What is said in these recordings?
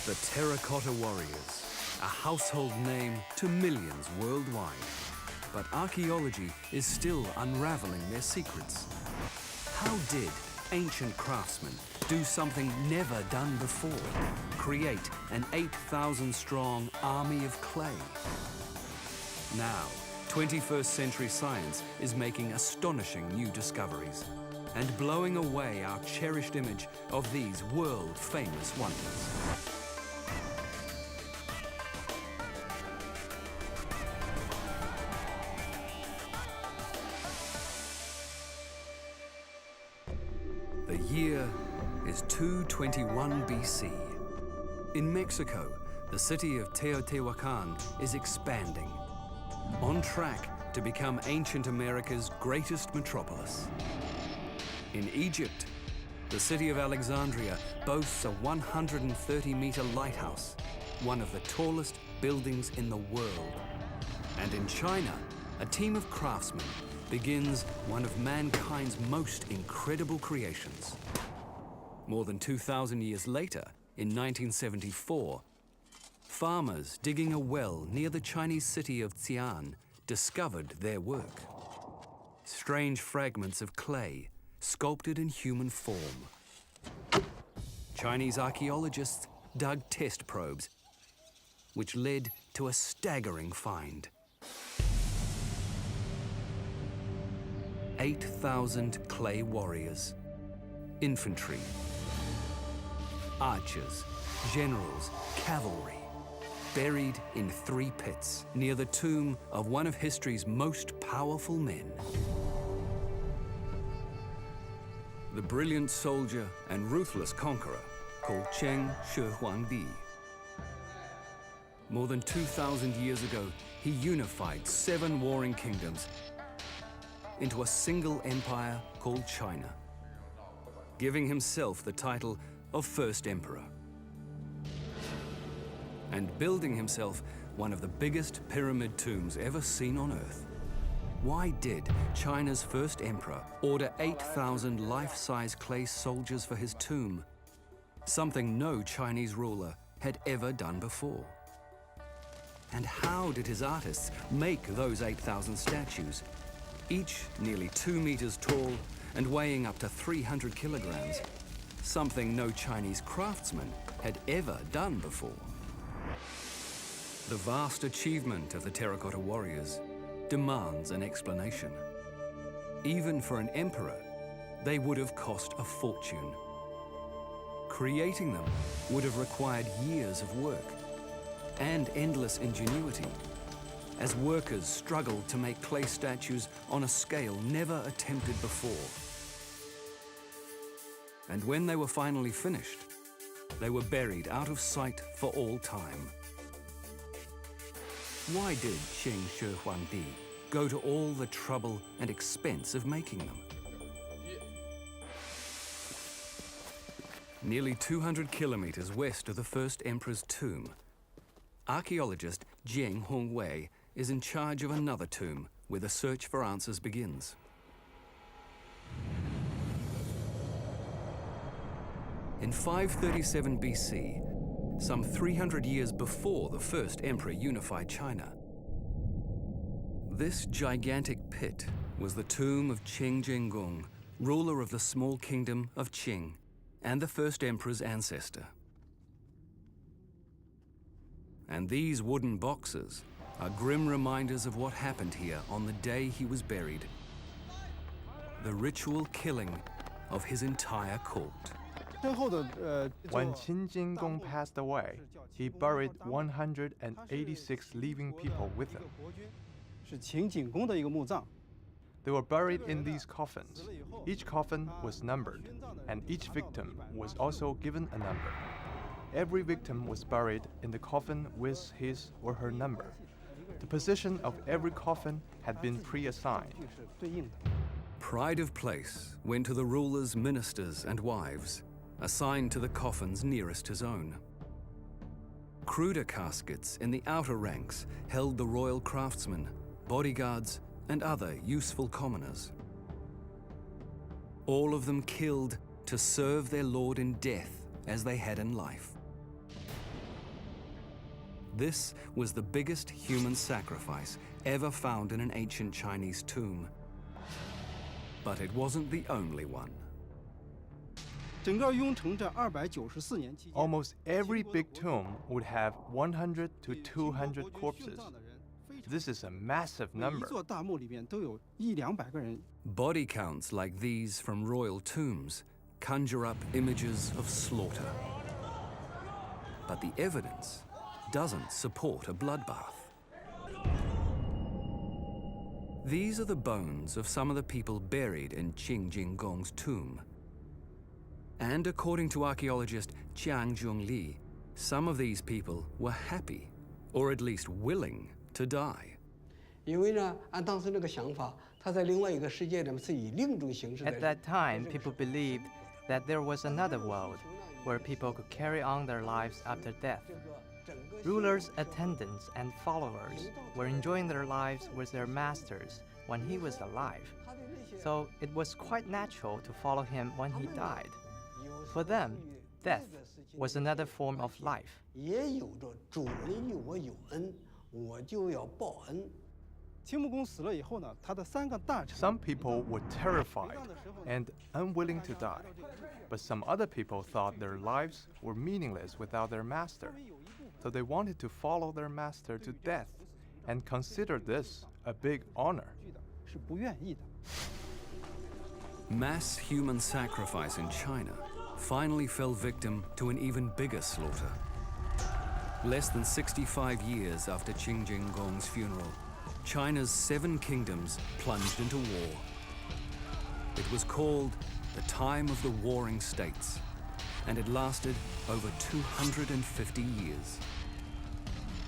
The terracotta warriors, a household name to millions worldwide. But archaeology is still unraveling their secrets. How did ancient craftsmen do something never done before? Create an 8,000-strong army of clay. Now, 21st century science is making astonishing new discoveries and blowing away our cherished image of these world-famous wonders. The year is 221 BC. In Mexico, the city of Teotihuacan is expanding, on track to become ancient America's greatest metropolis. In Egypt, the city of Alexandria boasts a 130-meter lighthouse, one of the tallest buildings in the world. And in China, a team of craftsmen begins one of mankind's most incredible creations. More than 2,000 years later, in 1974, farmers digging a well near the Chinese city of Xi'an discovered their work. Strange fragments of clay sculpted in human form. Chinese archaeologists dug test probes, which led to a staggering find. 8,000 clay warriors, infantry, archers, generals, cavalry, buried in 3 pits near the tomb of one of history's most powerful men. The brilliant soldier and ruthless conqueror called Qin Shi Huang. More than 2,000 years ago, he unified 7 warring kingdoms into a single empire called China, giving himself the title of First Emperor, and building himself one of the biggest pyramid tombs ever seen on Earth. Why did China's first emperor order 8,000 life-size clay soldiers for his tomb? Something no Chinese ruler had ever done before. And how did his artists make those 8,000 statues, each nearly 2 meters tall and weighing up to 300 kilograms? Something no Chinese craftsman had ever done before. The vast achievement of the terracotta warriors demands an explanation. Even for an emperor, they would have cost a fortune. Creating them would have required years of work and endless ingenuity, as workers struggled to make clay statues on a scale never attempted before. And when they were finally finished, they were buried out of sight for all time. Why did Qin Shi Huang go to all the trouble and expense of making them? Nearly 200 kilometers west of the first emperor's tomb, archaeologist Jiang Hongwei is in charge of another tomb where the search for answers begins. In 537 BC, some 300 years before the first emperor unified China, this gigantic pit was the tomb of Qing Jinggung, ruler of the small kingdom of Qing and the first emperor's ancestor. And these wooden boxes are grim reminders of what happened here on the day he was buried. The ritual killing of his entire court. When Qin Jinggung passed away, he buried 186 living people with him. They were buried in these coffins. Each coffin was numbered, and each victim was also given a number. Every victim was buried in the coffin with his or her number. The position of every coffin had been pre-assigned. Pride of place went to the ruler's ministers and wives, assigned to the coffins nearest his own. Cruder caskets in the outer ranks held the royal craftsmen, bodyguards, and other useful commoners. All of them killed to serve their lord in death as they had in life. This was the biggest human sacrifice ever found in an ancient Chinese tomb. But it wasn't the only one. Almost every big tomb would have 100 to 200 corpses. This is a massive number. Body counts like these from royal tombs conjure up images of slaughter. But the evidence doesn't support a bloodbath. These are the bones of some of the people buried in Qin Shi Huang's tomb. And according to archaeologist Jiang Zhongli, some of these people were happy, or at least willing, to die. At that time, people believed that there was another world where people could carry on their lives after death. Rulers, attendants, and followers were enjoying their lives with their masters when he was alive, so it was quite natural to follow him when he died. For them, death was another form of life. Some people were terrified and unwilling to die, but some other people thought their lives were meaningless without their master. So they wanted to follow their master to death and considered this a big honor. Mass human sacrifice in China finally fell victim to an even bigger slaughter. Less than 65 years after Qin Shi Huang's funeral, China's 7 kingdoms plunged into war. It was called the Time of the Warring States, and it lasted over 250 years.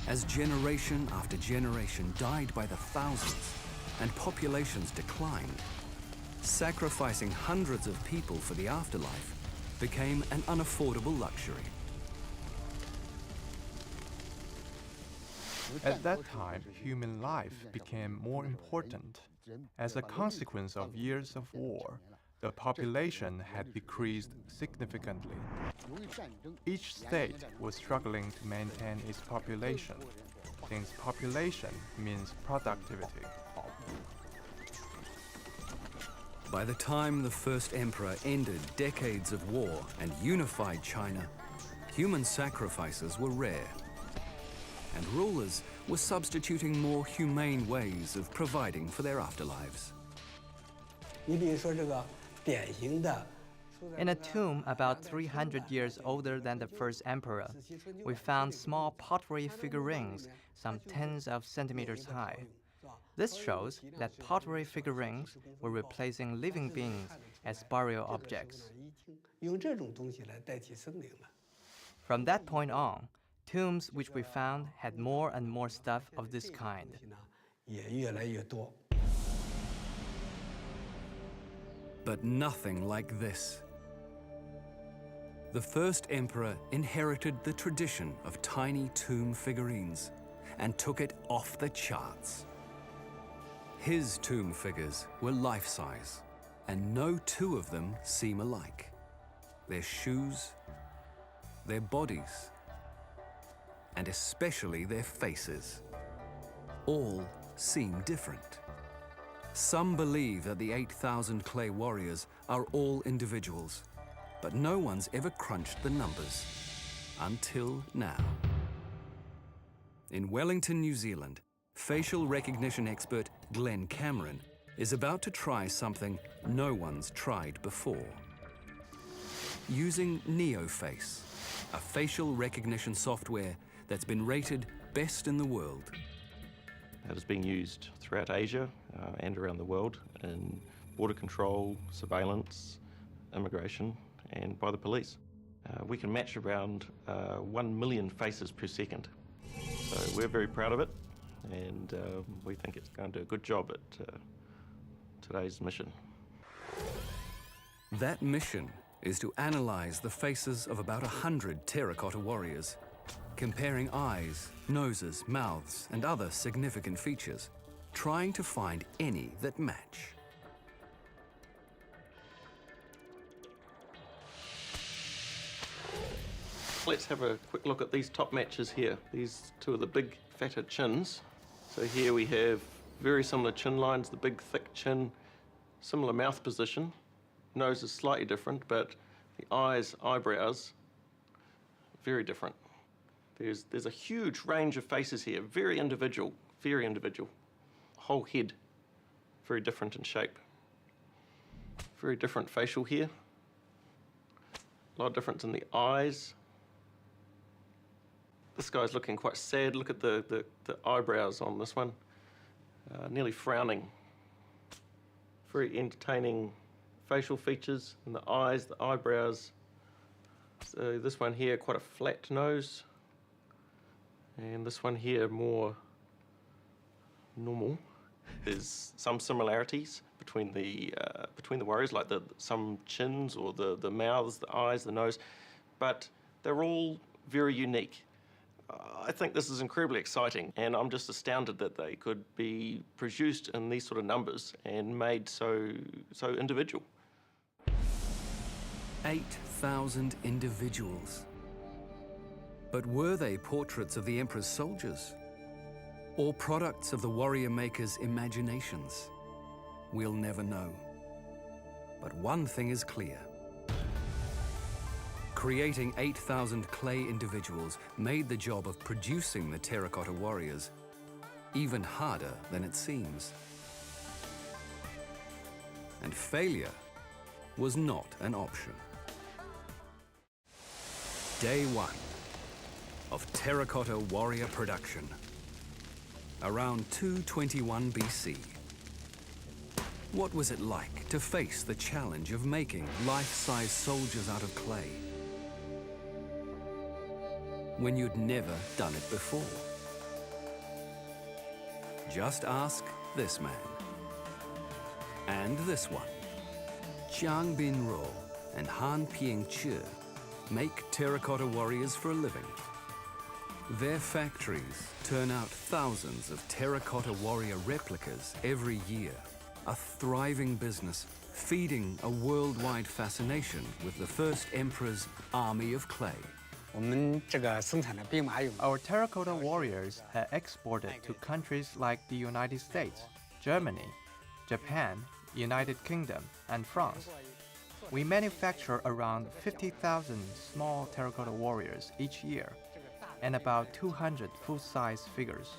As generation after generation died by the thousands and populations declined, sacrificing hundreds of people for the afterlife became an unaffordable luxury. At that time, human life became more important. As a consequence of years of war, the population had decreased significantly. Each state was struggling to maintain its population, since population means productivity. By the time the first emperor ended decades of war and unified China, human sacrifices were rare, and rulers were substituting more humane ways of providing for their afterlives. In a tomb about 300 years older than the first emperor, we found small pottery figurines some tens of centimeters high. This shows that pottery figurines were replacing living beings as burial objects. From that point on, tombs which we found had more and more stuff of this kind. But nothing like this. The first emperor inherited the tradition of tiny tomb figurines and took it off the charts. His tomb figures were life-size, and no 2 of them seem alike. Their shoes, their bodies, and especially their faces, all seem different. Some believe that the 8,000 clay warriors are all individuals, but no one's ever crunched the numbers until now. In Wellington, New Zealand, facial recognition expert Glenn Cameron is about to try something no one's tried before. Using NeoFace, a facial recognition software that's been rated best in the world. It is being used throughout Asia and around the world in border control, surveillance, immigration, and by the police. We can match around 1 million faces per second. So we're very proud of it, and we think it's going to do a good job at today's mission. That mission is to analyze the faces of about 100 terracotta warriors, comparing eyes, noses, mouths, and other significant features, trying to find any that match. let's have a quick look at these top matches here. These two are the big, fatter chins. So here we have very similar chin lines, the big, thick chin, similar mouth position. Nose is slightly different, but the eyes, eyebrows, very different. There's a huge range of faces here, very individual, very individual. Whole head, very different in shape. Very different facial hair. A lot of difference in the eyes. This guy's looking quite sad. Look at the eyebrows on this one. Nearly frowning. Very entertaining facial features in the eyes, the eyebrows. So this one here, quite a flat nose. And this one here, more normal. There's some similarities between the warriors, like some chins or the mouths, the eyes, the nose, but they're all very unique. I think this is incredibly exciting, and I'm just astounded that they could be produced in these sort of numbers and made so individual. 8,000 individuals. But were they portraits of the emperor's soldiers? Or products of the warrior maker's imaginations? We'll never know. But one thing is clear. Creating 8,000 clay individuals made the job of producing the terracotta warriors even harder than it seems. And failure was not an option. Day one of terracotta warrior production. Around 221 BC. What was it like to face the challenge of making life-size soldiers out of clay when you'd never done it before? Just ask this man. And this one. Jiang Binruo and Han Ping-che make terracotta warriors for a living. Their factories turn out thousands of terracotta warrior replicas every year. A thriving business feeding a worldwide fascination with the first emperor's army of clay. Our terracotta warriors are exported to countries like the United States, Germany, Japan, United Kingdom, and France. We manufacture around 50,000 small terracotta warriors each year, and about 200 full-size figures.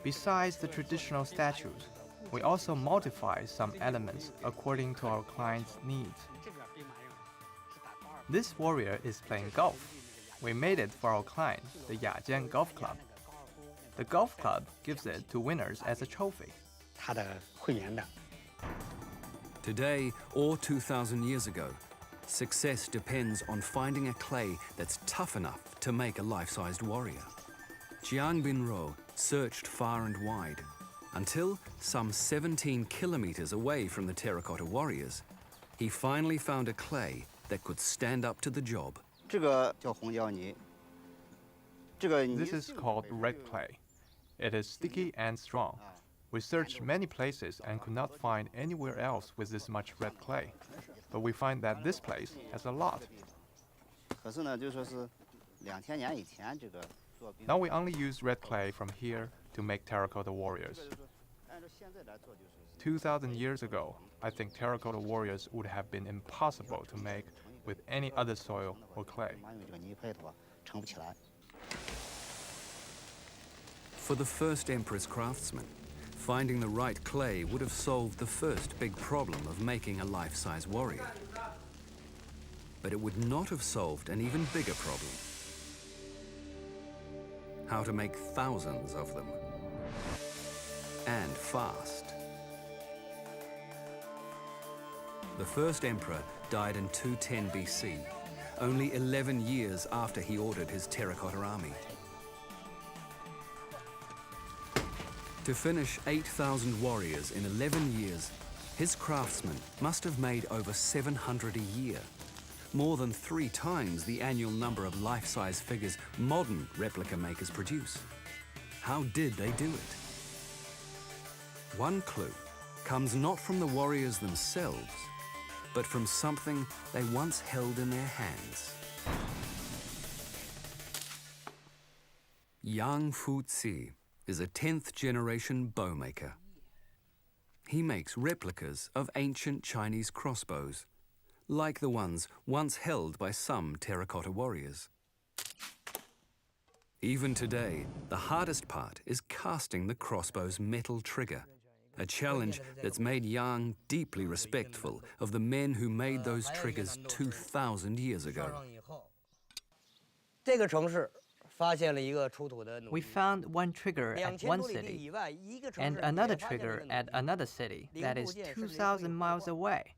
Besides the traditional statues, we also modify some elements according to our clients' needs. This warrior is playing golf. We made it for our client, the Yajian Golf Club. The golf club gives it to winners as a trophy. Today, or 2,000 years ago, success depends on finding a clay that's tough enough to make a life-sized warrior. Jiang Binruo searched far and wide until some 17 kilometers away from the terracotta warriors, he finally found a clay that could stand up to the job. This is called red clay. It is sticky and strong. We searched many places and could not find anywhere else with this much red clay. But we find that this place has a lot. Now we only use red clay from here to make terracotta warriors. 2,000 years ago, I think terracotta warriors would have been impossible to make with any other soil or clay. For the first emperor's craftsmen, finding the right clay would have solved the first big problem of making a life-size warrior. But it would not have solved an even bigger problem. How to make thousands of them. And fast. The first emperor died in 210 BC, only 11 years after he ordered his terracotta army. To finish 8,000 warriors in 11 years, his craftsmen must have made over 700 a year, more than 3 times the annual number of life-size figures modern replica makers produce. How did they do it? One clue comes not from the warriors themselves, but from something they once held in their hands. Yang Fuzi is a 10th generation bowmaker. He makes replicas of ancient Chinese crossbows, like the ones once held by some terracotta warriors. Even today, the hardest part is casting the crossbow's metal trigger, a challenge that's made Yang deeply respectful of the men who made those triggers 2,000 years ago. We found one trigger at one city and another trigger at another city that is 2,000 miles away.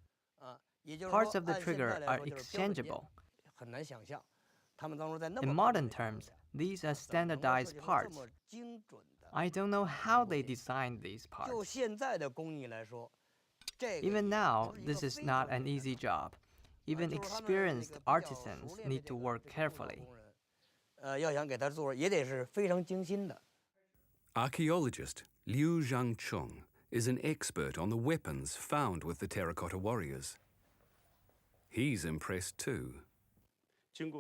Parts of the trigger are exchangeable. In modern terms, these are standardized parts. I don't know how they designed these parts. Even now, this is not an easy job. Even experienced artisans need to work carefully. Archaeologist Liu Zhangchong is an expert on the weapons found with the terracotta warriors. He's impressed too.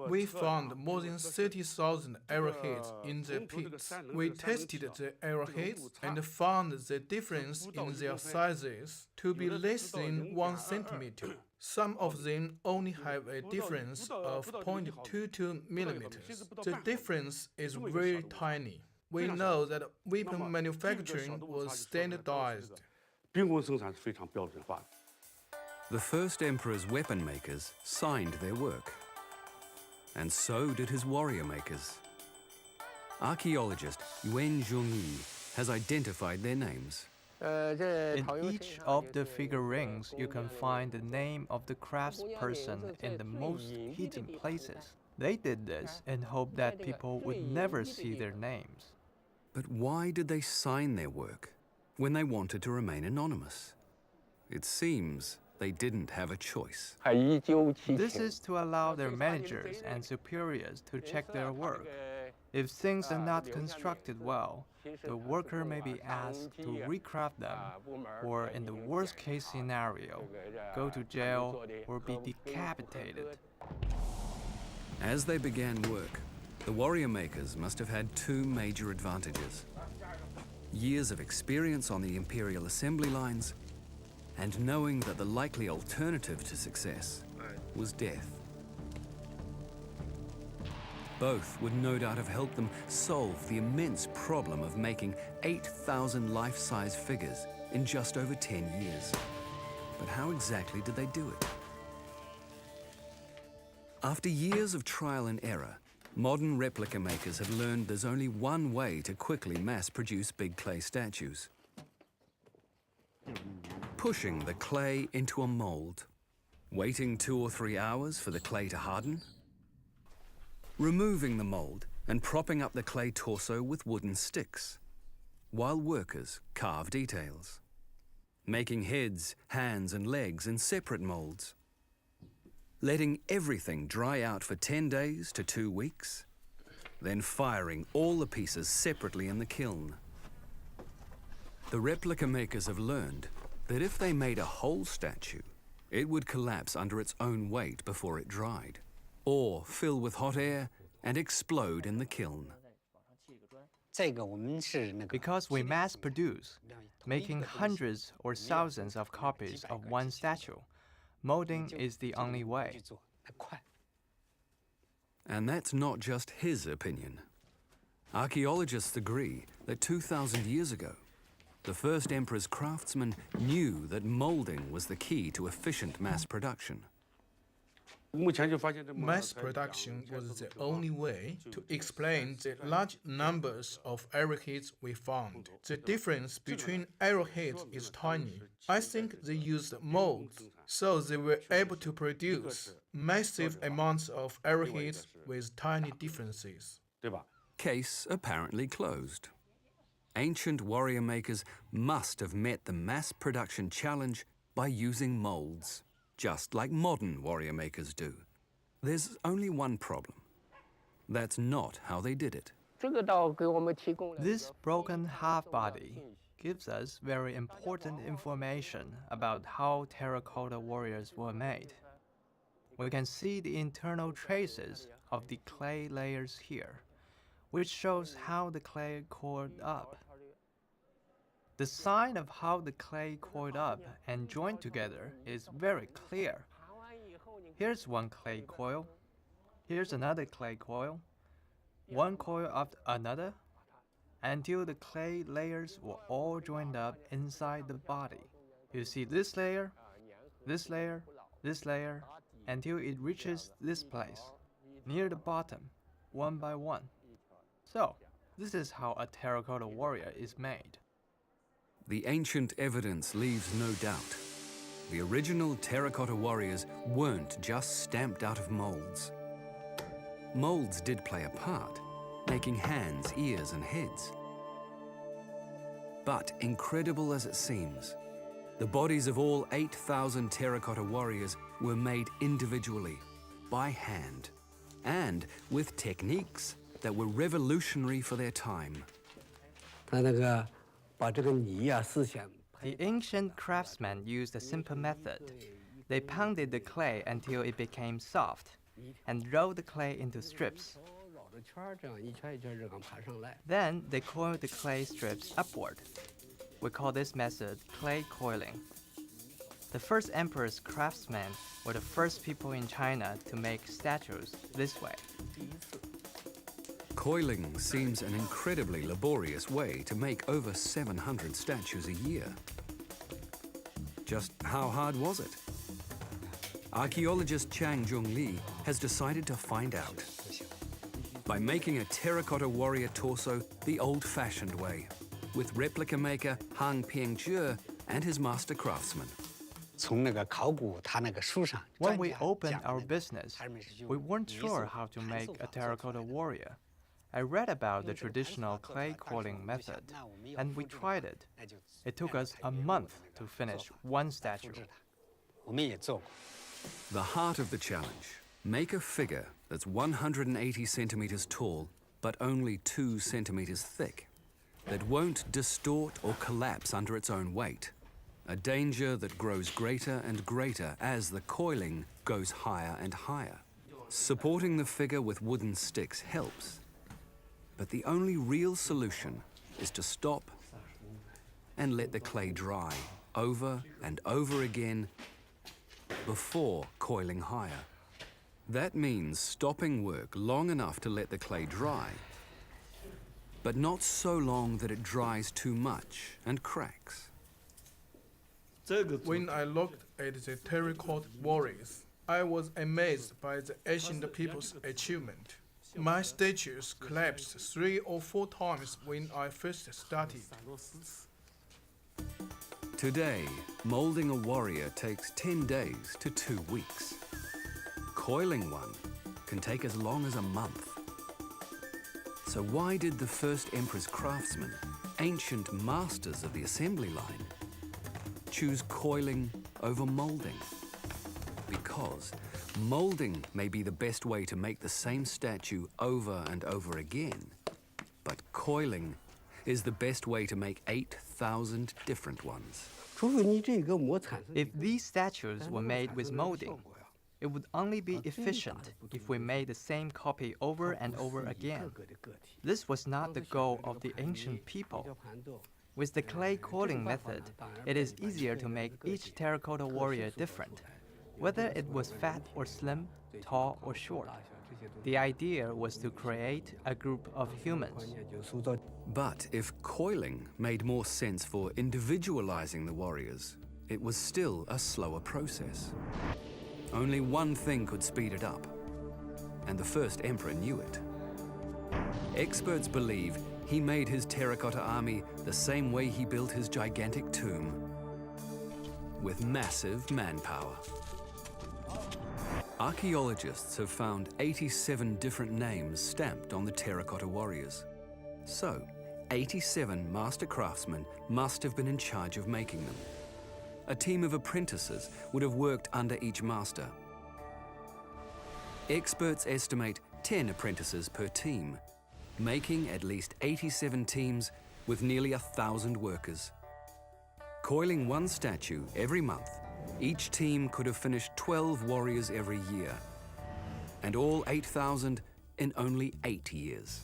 We found more than 30,000 arrowheads in the pits. We tested the arrowheads and found the difference in their sizes to be less than 1 centimeter. Some of them only have a difference of 0.22 millimeters. The difference is very tiny. We know that weapon manufacturing was standardized. The first emperor's weapon makers signed their work. And so did his warrior makers. Archaeologist Yuan Zhongyi has identified their names. In each of the figurines, you can find the name of the craftsperson in the most hidden places. They did this in hope that people would never see their names. But why did they sign their work when they wanted to remain anonymous? It seems they didn't have a choice. This is to allow their managers and superiors to check their work. If things are not constructed well, the worker may be asked to recraft them, or in the worst-case scenario, go to jail or be decapitated. As they began work, the warrior makers must have had two major advantages: years of experience on the imperial assembly lines, and knowing that the likely alternative to success was death. Both would no doubt have helped them solve the immense problem of making 8,000 life-size figures in just over 10 years. But how exactly did they do it? After years of trial and error, modern replica makers have learned there's only one way to quickly mass-produce big clay statues: pushing the clay into a mold, waiting 2 or 3 hours for the clay to harden, removing the mold and propping up the clay torso with wooden sticks, while workers carve details, making heads, hands and legs in separate molds, letting everything dry out for 10 days to 2 weeks, then firing all the pieces separately in the kiln. The replica makers have learned that if they made a whole statue, it would collapse under its own weight before it dried, or fill with hot air and explode in the kiln. Because we mass produce, making hundreds or thousands of copies of one statue, molding is the only way. And that's not just his opinion. Archaeologists agree that 2,000 years ago, the first emperor's craftsmen knew that molding was the key to efficient mass production. Mass production was the only way to explain the large numbers of arrowheads we found. The difference between arrowheads is tiny. I think they used molds, so they were able to produce massive amounts of arrowheads with tiny differences. Case apparently closed. Ancient warrior makers must have met the mass production challenge by using molds, just like modern warrior makers do. There's only one problem. That's not how they did it. This broken half-body gives us very important information about how terracotta warriors were made. We can see the internal traces of the clay layers here. which shows how the clay coiled up. The sign of how the clay coiled up and joined together is very clear. Here's one clay coil. Here's another clay coil. One coil after another, until the clay layers were all joined up inside the body. You see this layer, this layer, this layer, until it reaches this place, near the bottom, one by one. So, this is how a terracotta warrior is made. The ancient evidence leaves no doubt. The original terracotta warriors weren't just stamped out of molds. Molds did play a part, making hands, ears, and heads. But incredible as it seems, the bodies of all 8,000 terracotta warriors were made individually, by hand, and with techniques that were revolutionary for their time. The ancient craftsmen used a simple method. They pounded the clay until it became soft, and rolled the clay into strips. Then they coiled the clay strips upward. We call this method clay coiling. The first emperor's craftsmen were the first people in China to make statues this way. Coiling seems an incredibly laborious way to make over 700 statues a year. Just how hard was it? Archaeologist Chang Zhongli has decided to find out. By making a terracotta warrior torso the old-fashioned way, with replica maker Han Pengzhe and his master craftsman. When we opened our business, we weren't sure how to make a terracotta warrior. I read about the traditional clay coiling method, and we tried it. It took us a month to finish one statue. The heart of the challenge: make a figure that's 180 centimeters tall, but only 2 centimeters thick, that won't distort or collapse under its own weight, a danger that grows greater and greater as the coiling goes higher and higher. Supporting the figure with wooden sticks helps, but the only real solution is to stop and let the clay dry over and over again before coiling higher. That means stopping work long enough to let the clay dry, but not so long that it dries too much and cracks. When I looked at the terracotta warriors, I was amazed by the ancient people's achievement. My statues collapsed 3 or 4 times when I first started. Today, molding a warrior takes 10 days to 2 weeks. Coiling one can take as long as a month. So why did the first emperor's craftsmen, ancient masters of the assembly line, choose coiling over molding? Because molding may be the best way to make the same statue over and over again, but coiling is the best way to make 8,000 different ones. If these statues were made with molding, it would only be efficient if we made the same copy over and over again. This was not the goal of the ancient people. With the clay coiling method, it is easier to make each terracotta warrior different, whether it was fat or slim, tall or short. The idea was to create a group of humans. But if coiling made more sense for individualizing the warriors, it was still a slower process. Only one thing could speed it up, and the first emperor knew it. Experts believe he made his terracotta army the same way he built his gigantic tomb, with massive manpower. Archaeologists have found 87 different names stamped on the terracotta warriors. So, 87 master craftsmen must have been in charge of making them. A team of apprentices would have worked under each master. Experts estimate 10 apprentices per team, making at least 87 teams with nearly 1,000 workers. Coiling one statue every month, each team could have finished 12 warriors every year, and all 8,000 in only 8 years.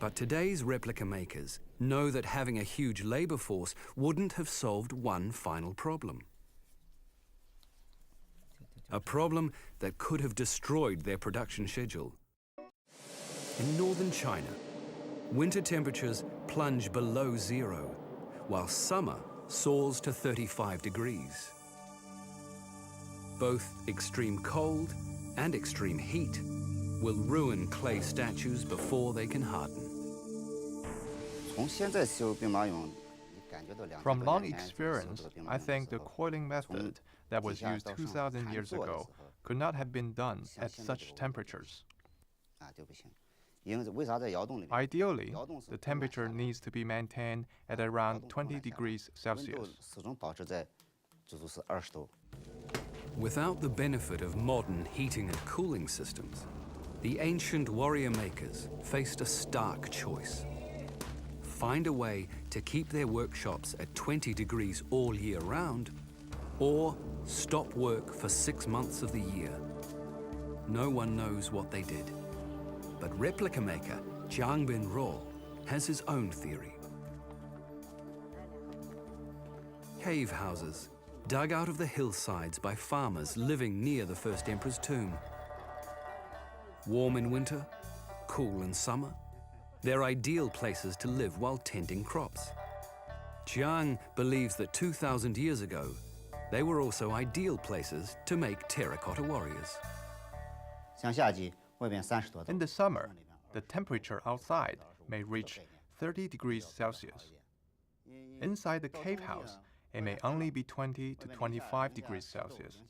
But today's replica makers know that having a huge labor force wouldn't have solved one final problem. A problem that could have destroyed their production schedule. In northern China, winter temperatures plunge below zero, while summer soars to 35 degrees. Both extreme cold and extreme heat will ruin clay statues before they can harden. From long experience, I think the coiling method that was used 2,000 years ago could not have been done at such temperatures. Ideally, the temperature needs to be maintained at around 20 degrees Celsius. Without the benefit of modern heating and cooling systems, the ancient warrior makers faced a stark choice. Find a way to keep their workshops at 20 degrees all year round, or stop work for 6 months of the year. No one knows what they did. But replica maker Jiang Binruo has his own theory. Cave houses dug out of the hillsides by farmers living near the first emperor's tomb. Warm in winter, cool in summer, they're ideal places to live while tending crops. Jiang believes that 2,000 years ago, they were also ideal places to make terracotta warriors. In the summer, the temperature outside may reach 30 degrees Celsius. Inside the cave house, it may only be 20 to 25 degrees Celsius.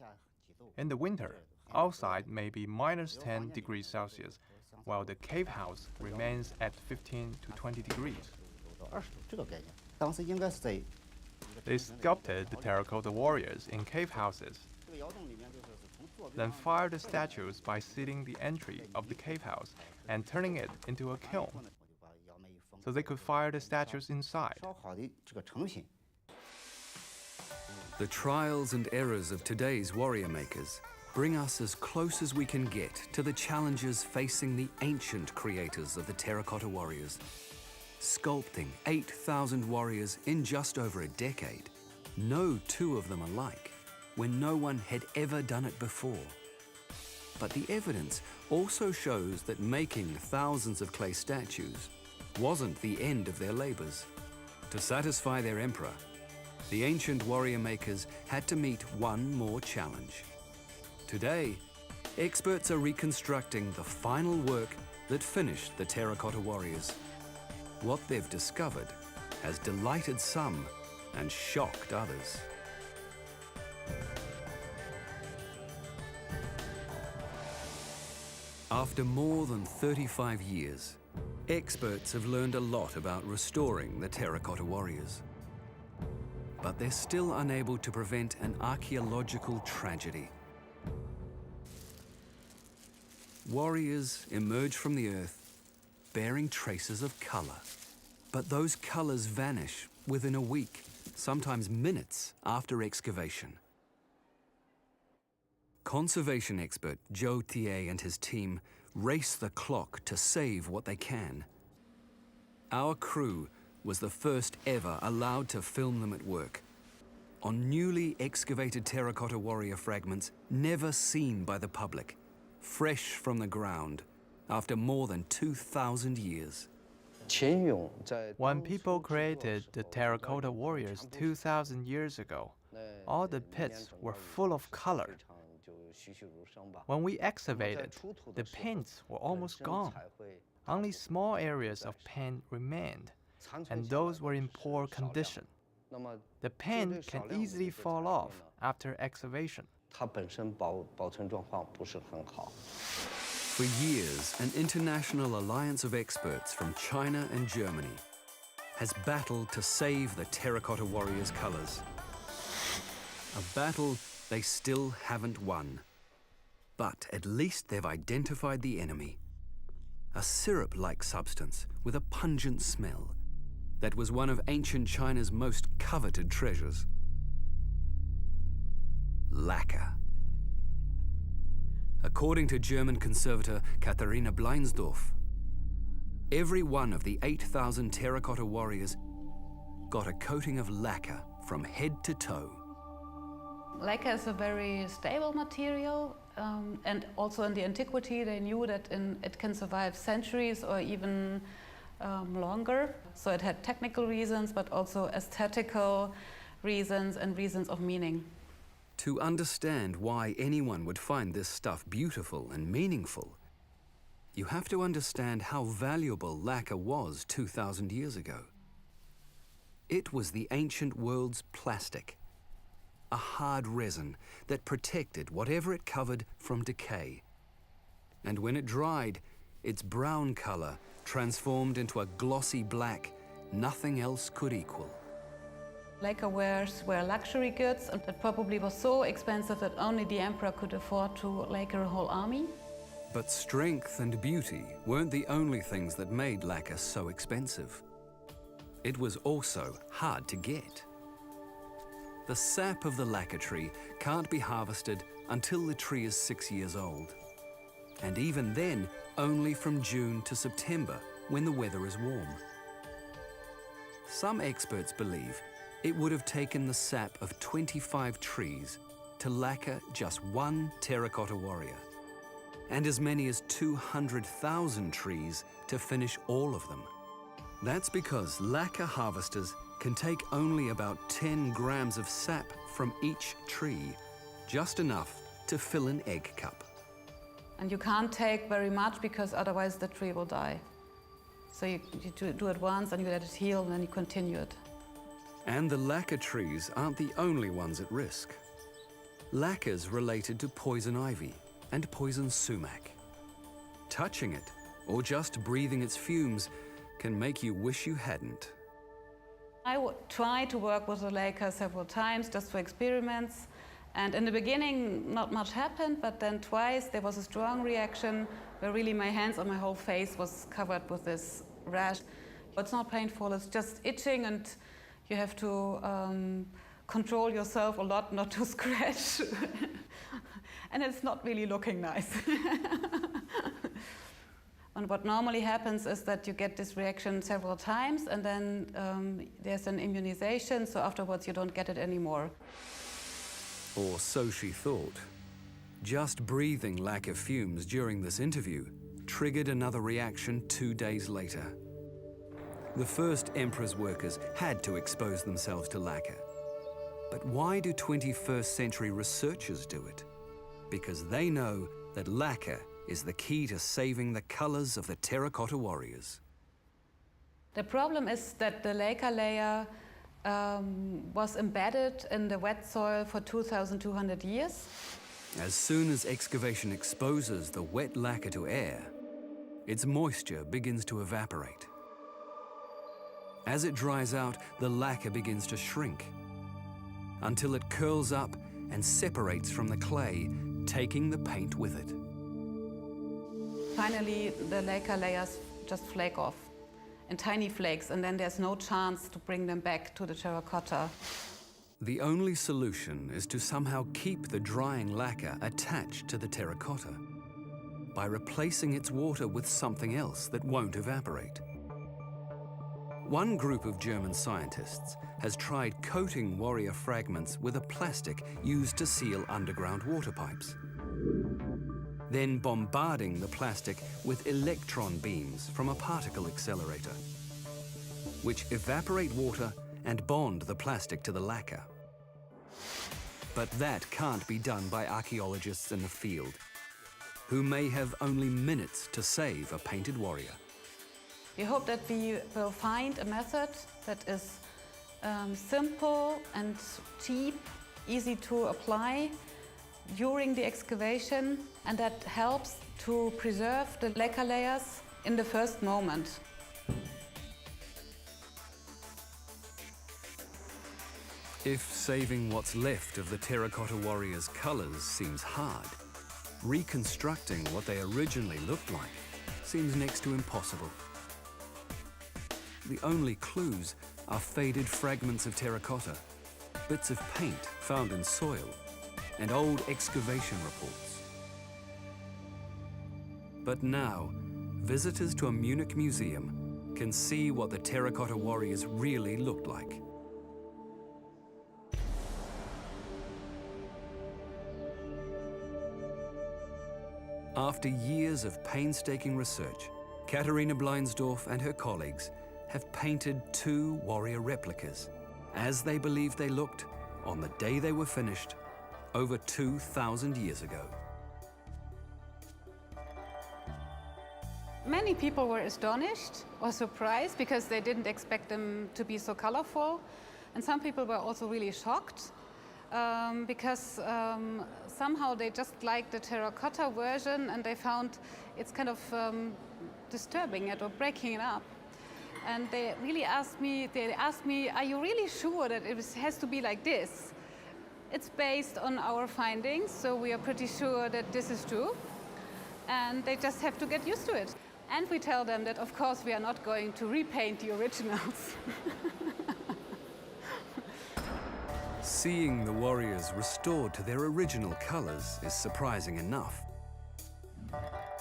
In the winter, outside may be minus 10 degrees Celsius, while the cave house remains at 15 to 20 degrees. They sculpted the terracotta warriors in cave houses, then fired the statues by sealing the entry of the cave house and turning it into a kiln, so they could fire the statues inside. The trials and errors of today's warrior makers bring us as close as we can get to the challenges facing the ancient creators of the terracotta warriors. Sculpting 8,000 warriors in just over a decade, no two of them alike, when no one had ever done it before. But the evidence also shows that making thousands of clay statues wasn't the end of their labors. To satisfy their emperor, the ancient warrior makers had to meet one more challenge. Today, experts are reconstructing the final work that finished the terracotta warriors. What they've discovered has delighted some and shocked others. After more than 35 years, experts have learned a lot about restoring the terracotta warriors. But they're still unable to prevent an archaeological tragedy. Warriors emerge from the earth bearing traces of color. But those colors vanish within a week, sometimes minutes after excavation. Conservation expert Zhou Tie and his team race the clock to save what they can. Our crew was the first ever allowed to film them at work on newly excavated terracotta warrior fragments never seen by the public, fresh from the ground after more than 2,000 years. When people created the terracotta warriors 2,000 years ago, all the pits were full of color. When we excavated, the paints were almost gone. Only small areas of paint remained, and those were in poor condition. The paint can easily fall off after excavation. For years, an international alliance of experts from China and Germany has battled to save the terracotta warriors' colors. A battle they still haven't won. But at least they've identified the enemy. A syrup-like substance with a pungent smell that was one of ancient China's most coveted treasures. Lacquer. According to German conservator Katharina Bleinsdorf, Every one of the 8,000 terracotta warriors got a coating of lacquer from head to toe. Lacquer is a very stable material, and also in the antiquity they knew that it can survive centuries or even longer. So it had technical reasons, but also aesthetical reasons and reasons of meaning. To understand why anyone would find this stuff beautiful and meaningful, you have to understand how valuable lacquer was 2,000 years ago. It was the ancient world's plastic, a hard resin that protected whatever it covered from decay. And when it dried, its brown color transformed into a glossy black nothing else could equal. Lacquer wares were luxury goods, and it probably was so expensive that only the emperor could afford to lacquer a whole army. But strength and beauty weren't the only things that made lacquer so expensive. It was also hard to get. The sap of the lacquer tree can't be harvested until the tree is 6 years old. And even then, only from June to September, when the weather is warm. Some experts believe it would have taken the sap of 25 trees to lacquer just one terracotta warrior, and as many as 200,000 trees to finish all of them. That's because lacquer harvesters can take only about 10 grams of sap from each tree, just enough to fill an egg cup. And you can't take very much because otherwise the tree will die. So you do it once and you let it heal and then you continue it. And the lacquer trees aren't the only ones at risk. Lacquer's related to poison ivy and poison sumac. Touching it, or just breathing its fumes, can make you wish you hadn't. I tried to work with the lacquer several times just for experiments. And in the beginning, not much happened, but then twice there was a strong reaction where really my hands and my whole face was covered with this rash. It's not painful, it's just itching, and you have to control yourself a lot not to scratch. And it's not really looking nice. And what normally happens is that you get this reaction several times, and then there's an immunization, so afterwards you don't get it anymore. Or so she thought. Just breathing lacquer fumes during this interview triggered another reaction 2 days later. The first emperor's workers had to expose themselves to lacquer. But why do 21st century researchers do it? Because they know that lacquer is the key to saving the colors of the terracotta warriors. The problem is that the lacquer layer was embedded in the wet soil for 2,200 years. As soon as excavation exposes the wet lacquer to air, its moisture begins to evaporate. As it dries out, the lacquer begins to shrink until it curls up and separates from the clay, taking the paint with it. Finally, the lacquer layers just flake off in tiny flakes, and then there's no chance to bring them back to the terracotta. The only solution is to somehow keep the drying lacquer attached to the terracotta by replacing its water with something else that won't evaporate. One group of German scientists has tried coating warrior fragments with a plastic used to seal underground water pipes, then bombarding the plastic with electron beams from a particle accelerator, which evaporate water and bond the plastic to the lacquer. But that can't be done by archaeologists in the field, who may have only minutes to save a painted warrior. We hope that we will find a method that is simple and cheap, easy to apply during the excavation, and that helps to preserve the lacquer layers in the first moment. If saving what's left of the terracotta warriors' colors seems hard, reconstructing what they originally looked like seems next to impossible. The only clues are faded fragments of terracotta, bits of paint found in soil, and old excavation reports. But now, visitors to a Munich museum can see what the terracotta warriors really looked like. After years of painstaking research, Katharina Bleinsdorf and her colleagues have painted 2 warrior replicas as they believed they looked on the day they were finished over 2,000 years ago. Many people were astonished or surprised because they didn't expect them to be so colorful. And some people were also really shocked because somehow they just liked the terracotta version and they found it's kind of disturbing it or breaking it up. And they really asked me, are you really sure that it has to be like this? It's based on our findings, so we are pretty sure that this is true. And they just have to get used to it. And we tell them that, of course, we are not going to repaint the originals. Seeing the warriors restored to their original colors is surprising enough.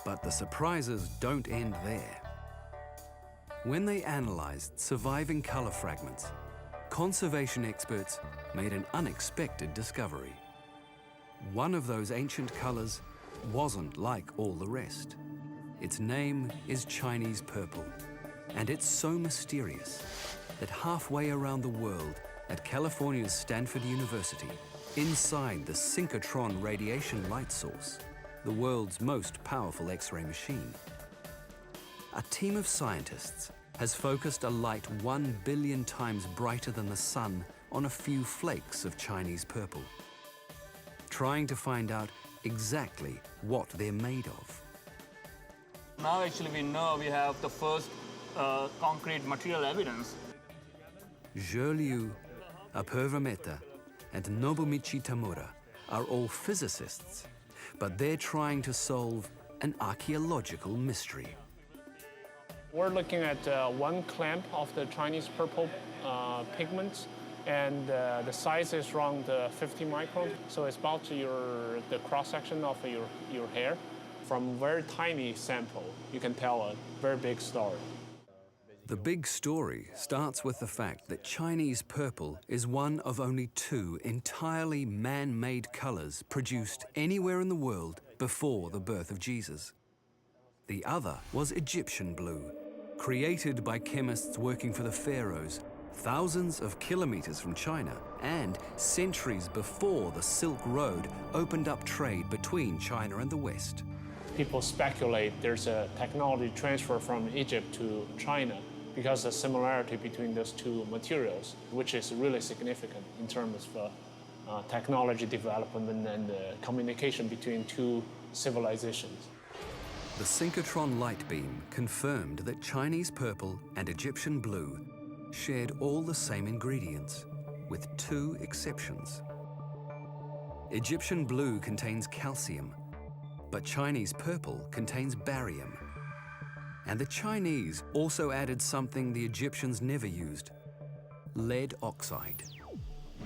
But the surprises don't end there. When they analyzed surviving color fragments, conservation experts made an unexpected discovery. One of those ancient colors wasn't like all the rest. Its name is Chinese purple, and it's so mysterious that halfway around the world at California's Stanford University, inside the synchrotron radiation light source, the world's most powerful X-ray machine, a team of scientists has focused a light 1 billion times brighter than the sun on a few flakes of Chinese purple, trying to find out exactly what they're made of. Now actually we know we have the first concrete material evidence. Zhe Liu, Apurva Mehta, and Nobumichi Tamura are all physicists, but they're trying to solve an archaeological mystery. We're looking at one clamp of the Chinese purple pigments, and the size is around 50 microns. So it's about the cross-section of your hair. From very tiny sample, you can tell a very big story. The big story starts with the fact that Chinese purple is one of only 2 entirely man-made colors produced anywhere in the world before the birth of Jesus. The other was Egyptian blue, created by chemists working for the pharaohs thousands of kilometers from China and centuries before the Silk Road opened up trade between China and the West. People speculate there's a technology transfer from Egypt to China because of the similarity between those 2 materials, which is really significant in terms of technology development and communication between 2 civilizations. The synchrotron light beam confirmed that Chinese purple and Egyptian blue shared all the same ingredients, with 2 exceptions. Egyptian blue contains calcium, but Chinese purple contains barium. And the Chinese also added something the Egyptians never used: lead oxide.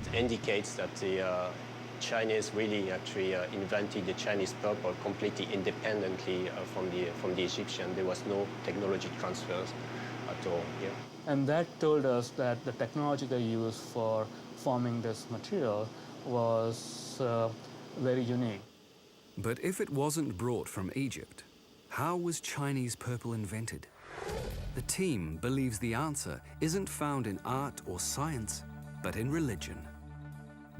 It indicates that the Chinese really actually invented the Chinese purple completely independently from the Egyptian. There was no technology transfers at all here. And that told us that the technology they used for forming this material was very unique. But if it wasn't brought from Egypt, how was Chinese purple invented? The team believes the answer isn't found in art or science, but in religion.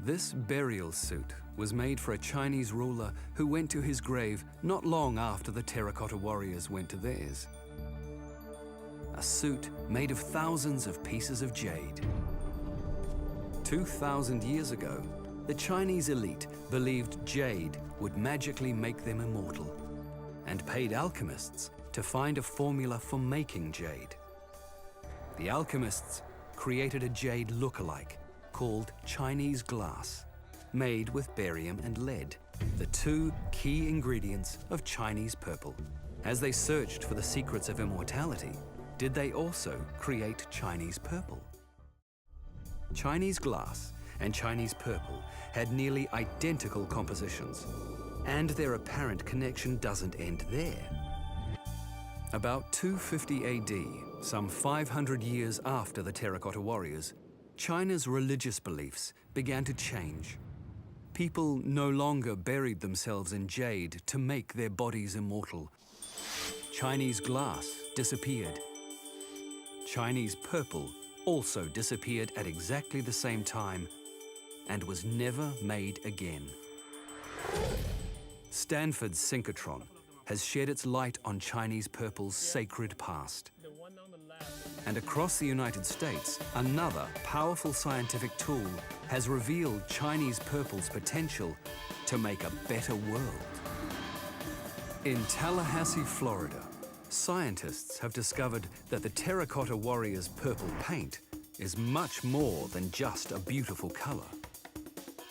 This burial suit was made for a Chinese ruler who went to his grave not long after the terracotta warriors went to theirs. A suit made of thousands of pieces of jade. 2,000 years ago, the Chinese elite believed jade would magically make them immortal and paid alchemists to find a formula for making jade. The alchemists created a jade look-alike called Chinese glass, made with barium and lead, the 2 key ingredients of Chinese purple. As they searched for the secrets of immortality, did they also create Chinese purple? Chinese glass and Chinese purple had nearly identical compositions, and their apparent connection doesn't end there. About 250 AD, some 500 years after the terracotta warriors, China's religious beliefs began to change. People no longer buried themselves in jade to make their bodies immortal. Chinese glass disappeared. Chinese purple also disappeared at exactly the same time and was never made again. Stanford's synchrotron has shed its light on Chinese purple's sacred past. And across the United States, another powerful scientific tool has revealed Chinese purple's potential to make a better world. In Tallahassee, Florida, scientists have discovered that the terracotta warrior's purple paint is much more than just a beautiful color.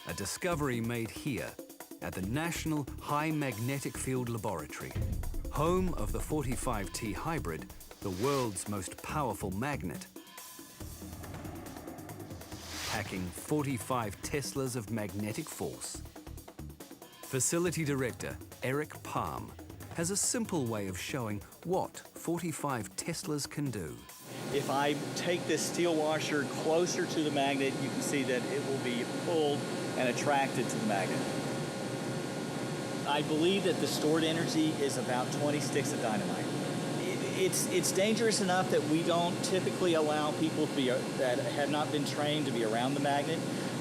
A discovery made here at the National High Magnetic Field Laboratory, home of the 45T hybrid, the world's most powerful magnet, packing 45 Teslas of magnetic force. Facility Director Eric Palm has a simple way of showing what 45 Teslas can do. If I take this steel washer closer to the magnet, you can see that it will be pulled and attracted to the magnet. I believe that the stored energy is about 20 sticks of dynamite. It's dangerous enough that we don't typically allow people to that have not been trained to be around the magnet.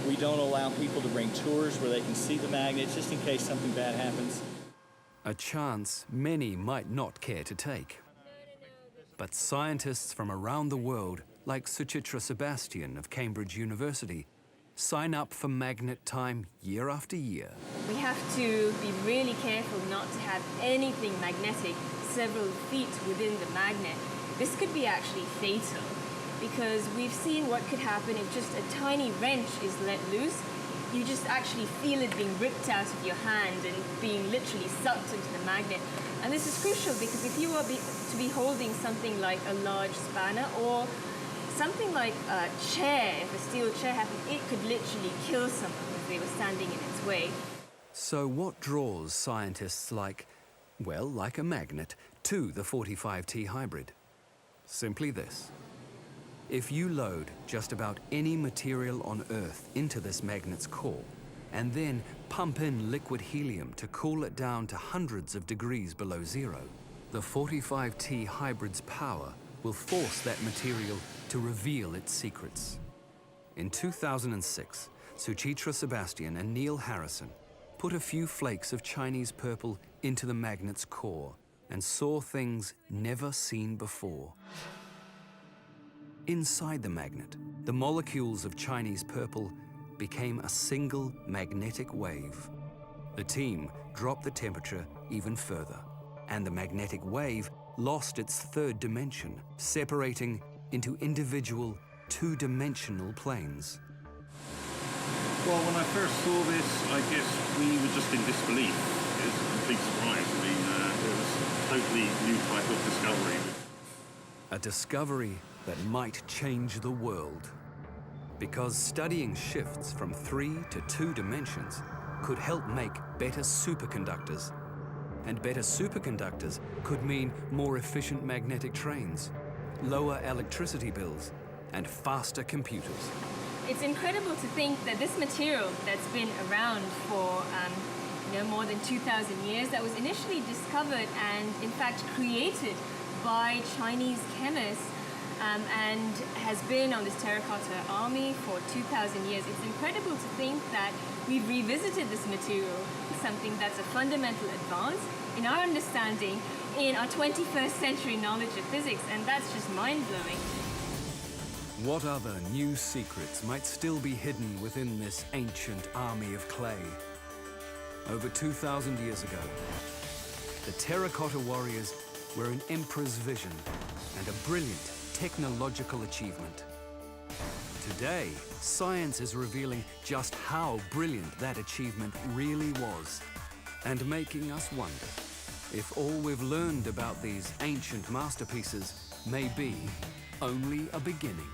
We don't allow people to bring tours where they can see the magnet just in case something bad happens. A chance many might not care to take. But scientists from around the world, like Suchitra Sebastian of Cambridge University, sign up for magnet time year after year. We have to be really careful not to have anything magnetic several feet within the magnet. This could be actually fatal because we've seen what could happen if just a tiny wrench is let loose. You just actually feel it being ripped out of your hand and being literally sucked into the magnet. And this is crucial because if you were to be holding something like a large spanner or something like a chair, if a steel chair happened, it could literally kill someone if they were standing in its way. So what draws scientists like a magnet, to the 45T hybrid? Simply this. If you load just about any material on Earth into this magnet's core, and then pump in liquid helium to cool it down to hundreds of degrees below zero, the 45T hybrid's power will force that material to reveal its secrets. In 2006, Suchitra Sebastian and Neil Harrison put a few flakes of Chinese purple into the magnet's core and saw things never seen before. Inside the magnet, the molecules of Chinese purple became a single magnetic wave. The team dropped the temperature even further, and the magnetic wave lost its third dimension, separating into individual two-dimensional planes. Well, when I first saw this, I guess we were just in disbelief. It was a complete surprise. I mean, it was a totally new type of discovery. A discovery that might change the world. Because studying shifts from 3 to 2 dimensions could help make better superconductors. And better superconductors could mean more efficient magnetic trains, lower electricity bills, and faster computers. It's incredible to think that this material that's been around for more than 2,000 years, that was initially discovered and in fact created by Chinese chemists and has been on this terracotta army for 2,000 years. It's incredible to think that we've revisited this material, something that's a fundamental advance in our understanding, in our 21st century knowledge of physics, and that's just mind-blowing. What other new secrets might still be hidden within this ancient army of clay? Over 2,000 years ago, the terracotta warriors were an emperor's vision and a brilliant technological achievement. Today, science is revealing just how brilliant that achievement really was, and making us wonder if all we've learned about these ancient masterpieces may be only a beginning.